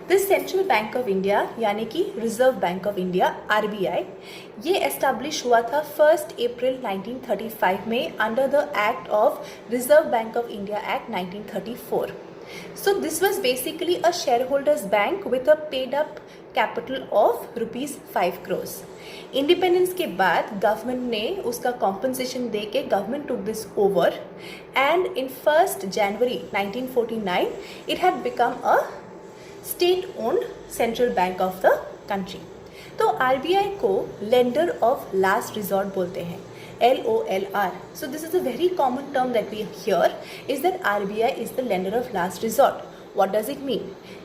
This central bank of India यानी कि reserve bank of India RBI ये establish हुआ था 1 अप्रैल 1935 में under the act of reserve bank of India act 1934. So this was basically a shareholders bank with a paid up capital of rupees 5 crores. Independence के बाद government ने उसका compensation दे के government took this over and in 1 January 1949 it had become a state owned central bank of the country. तो RBI को lender of last resort बोलते हैं, LOLR. So this is a very common term that we hear is that RBI is the lender of last resort. What does it mean?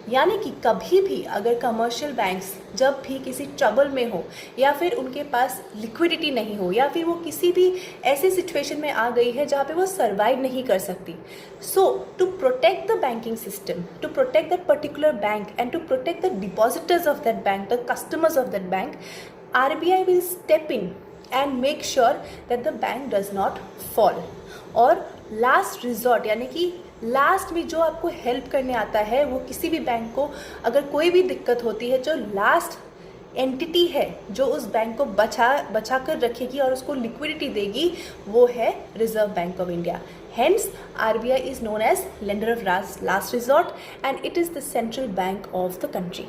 यानी कि कभी भी अगर commercial banks जब भी किसी ट्रबल में हो या फिर उनके पास लिक्विडिटी नहीं हो या फिर वो किसी भी ऐसे सिचुएशन में आ गई है जहाँ पे वो सर्वाइव नहीं कर सकती, so to protect the banking system, to protect that particular bank and to protect the depositors of that bank, the customers of that bank, RBI will step in and make sure that the bank does not fall. और last resort यानी कि last में जो आपको help करने आता है, वो किसी भी बैंक को अगर कोई भी दिक्कत होती है, जो लास्ट एंटिटी है जो उस बैंक को बचा कर रखेगी और उसको लिक्विडिटी देगी, वो है reserve bank of India. Hence, RBI is known as lender of last resort and it is the central bank of the country.